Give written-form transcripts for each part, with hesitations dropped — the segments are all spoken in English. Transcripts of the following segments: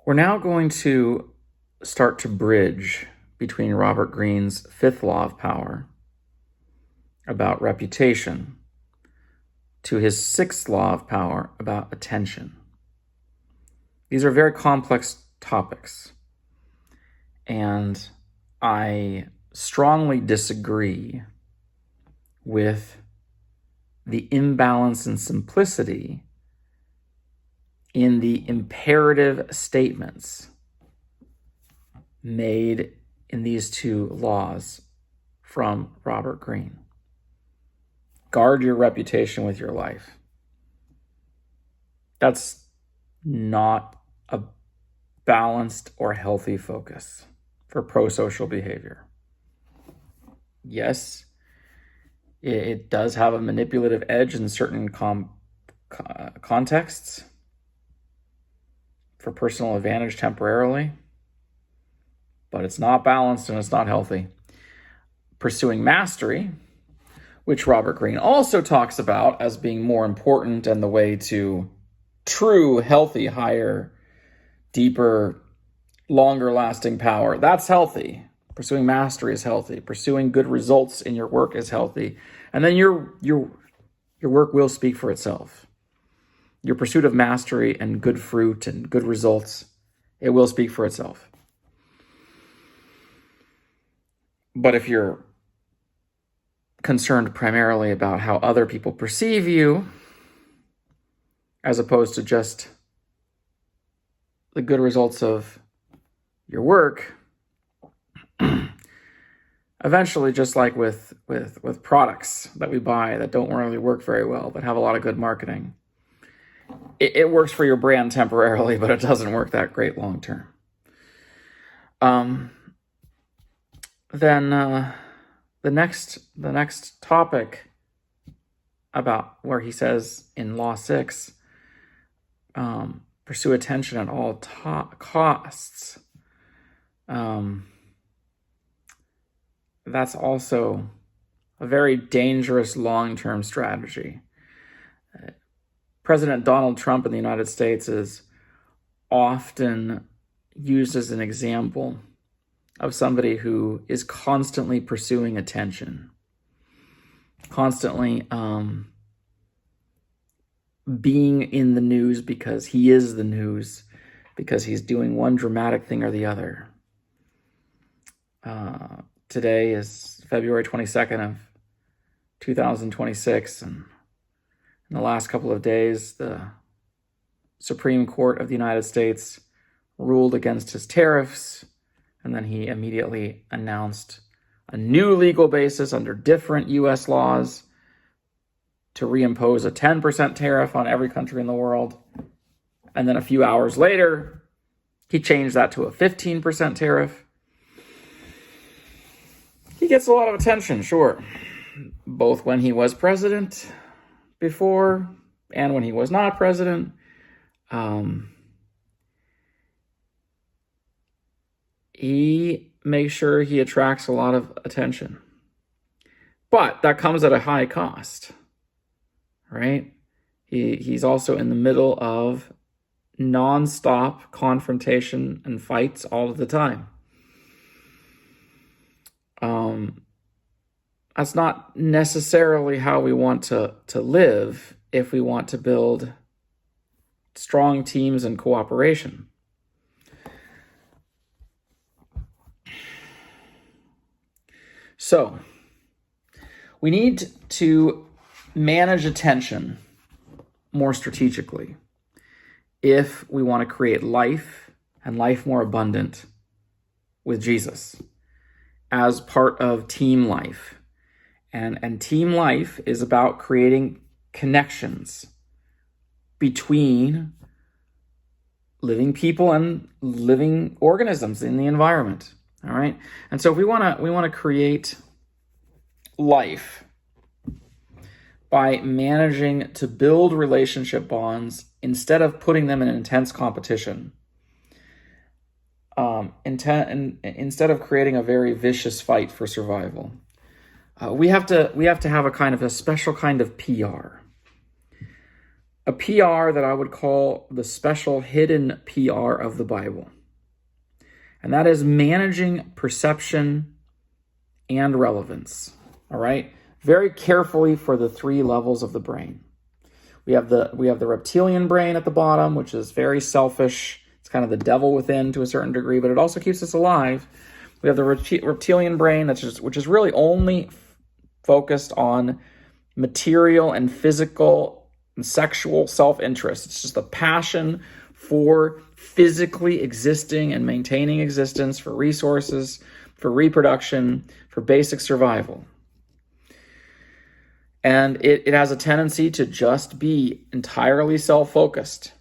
We're now going to start to bridge between Robert Greene's fifth law of power about reputation to his sixth law of power about attention. These are very complex topics, and I strongly disagree with the imbalance and simplicity in the imperative statements made in these two laws from Robert Greene. Guard your reputation with your life. That's not a balanced or healthy focus for pro-social behavior. Yes, it does have a manipulative edge in certain contexts for personal advantage temporarily, but it's not balanced and it's not healthy. Pursuing mastery, which Robert Greene also talks about as being more important and the way to true, healthy, higher, deeper, longer-lasting power. That's healthy. Pursuing mastery is healthy. Pursuing good results in your work is healthy. And then your work will speak for itself. Your pursuit of mastery and good fruit and good results, it will speak for itself. But if you're concerned primarily about how other people perceive you, as opposed to just the good results of your work, eventually, just like with products that we buy that don't really work very well, but have a lot of good marketing, it works for your brand temporarily, but it doesn't work that great long term. Then the next topic about where he says in Law 6, pursue attention at all costs. That's also a very dangerous long-term strategy. President Donald Trump in the United States is often used as an example of somebody who is constantly pursuing attention, constantly being in the news because he is the news, because he's doing one dramatic thing or the other. Today is February 22nd of 2026, and in the last couple of days, the Supreme Court of the United States ruled against his tariffs, and then he immediately announced a new legal basis under different U.S. laws to reimpose a 10% tariff on every country in the world. And then a few hours later, he changed that to a 15% tariff. He gets a lot of attention, sure, both when he was president before and when he was not president. He makes sure he attracts a lot of attention. But that comes at a high cost, right? He's also in the middle of nonstop confrontation and fights all of the time. That's not necessarily how we want to live if we want to build strong teams and cooperation. So, we need to manage attention more strategically if we want to create life and life more abundant with Jesus as part of team life. And team life is about creating connections between living people and living organisms in the environment. All right. And so if we want to create life by managing to build relationship bonds instead of putting them in intense competition, instead of creating a very vicious fight for survival, we have to have a kind of a special kind of PR. a PR that I would call the special hidden PR of the Bible. And that is managing perception and relevance. All right? Very carefully for the three levels of the brain. We have the reptilian brain at the bottom, which is very selfish. It's kind of the devil within to a certain degree, but it also keeps us alive. We have the reptilian brain, which is really only focused on material and physical and sexual self-interest. It's just a passion for physically existing and maintaining existence, for resources, for reproduction, for basic survival. And it has a tendency to just be entirely self-focused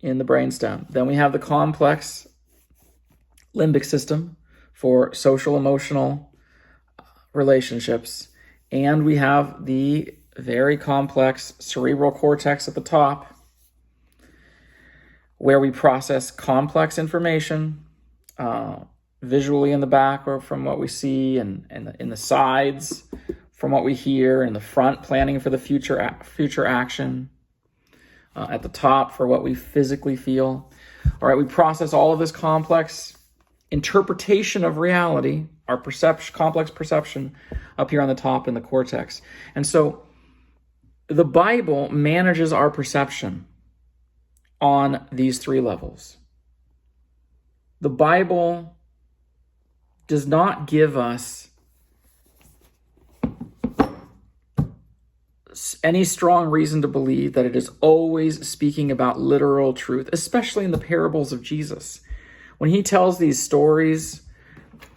in the brainstem. Then we have the complex limbic system for social emotional relationships. And we have the very complex cerebral cortex at the top, where we process complex information visually in the back or from what we see, and in the sides from what we hear, in the front planning for the future action, at the top for what we physically feel. All right, we process all of this complex interpretation of reality, our complex perception, up here on the top in the cortex. And so the Bible manages our perception on these three levels. The Bible does not give us any strong reason to believe that it is always speaking about literal truth, especially in the parables of Jesus. When he tells these stories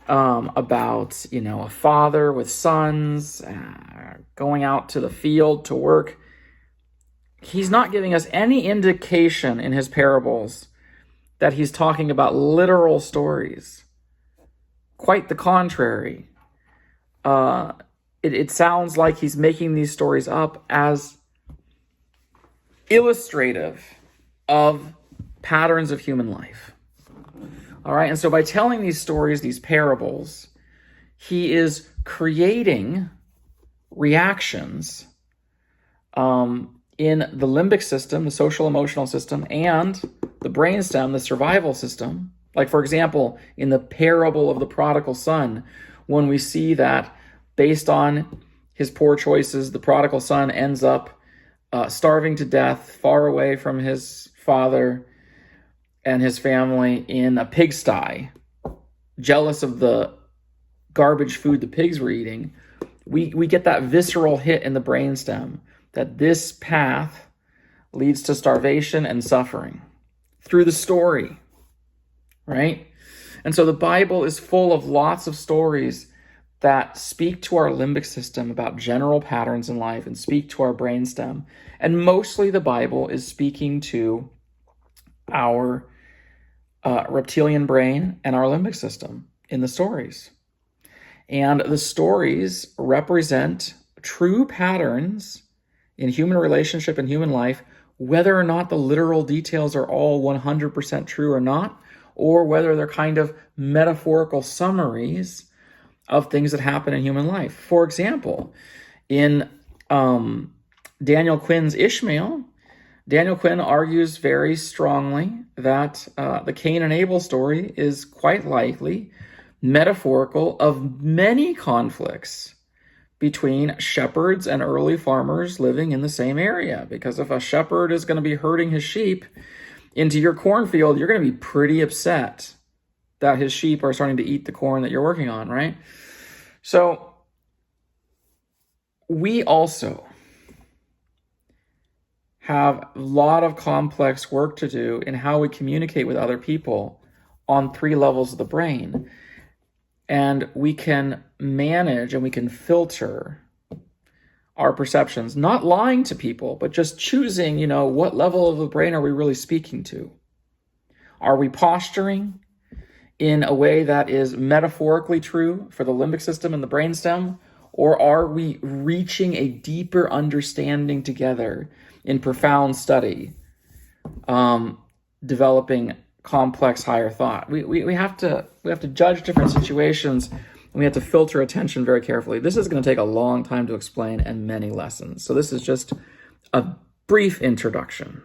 about, a father with sons going out to the field to work, he's not giving us any indication in his parables that he's talking about literal stories. Quite the contrary. It sounds like he's making these stories up as illustrative of patterns of human life. All right, and so by telling these stories, these parables, he is creating reactions in the limbic system, the social emotional system, and the brainstem, the survival system. Like, for example, in the parable of the prodigal son, when we see that based on his poor choices, the prodigal son ends up starving to death, far away from his father and his family in a pigsty, jealous of the garbage food the pigs were eating. We get that visceral hit in the brainstem that this path leads to starvation and suffering through the story, right? And so the Bible is full of lots of stories that speak to our limbic system about general patterns in life and speak to our brainstem. And mostly the Bible is speaking to our reptilian brain and our limbic system in the stories. And the stories represent true patterns in human relationship and human life, whether or not the literal details are all 100% true or not, or whether they're kind of metaphorical summaries of things that happen in human life. For example, in Daniel Quinn's Ishmael, Daniel Quinn argues very strongly that the Cain and Abel story is quite likely metaphorical of many conflicts between shepherds and early farmers living in the same area. Because if a shepherd is going to be herding his sheep into your cornfield, you're going to be pretty upset that his sheep are starting to eat the corn that you're working on, right? So we also have a lot of complex work to do in how we communicate with other people on three levels of the brain. And we can manage and we can filter our perceptions, not lying to people, but just choosing, what level of the brain are we really speaking to? Are we posturing in a way that is metaphorically true for the limbic system and the brainstem? Or are we reaching a deeper understanding together in profound study, developing complex higher thought? We have to judge different situations, and we have to filter attention very carefully. This is going to take a long time to explain and many lessons. So this is just a Brief introduction.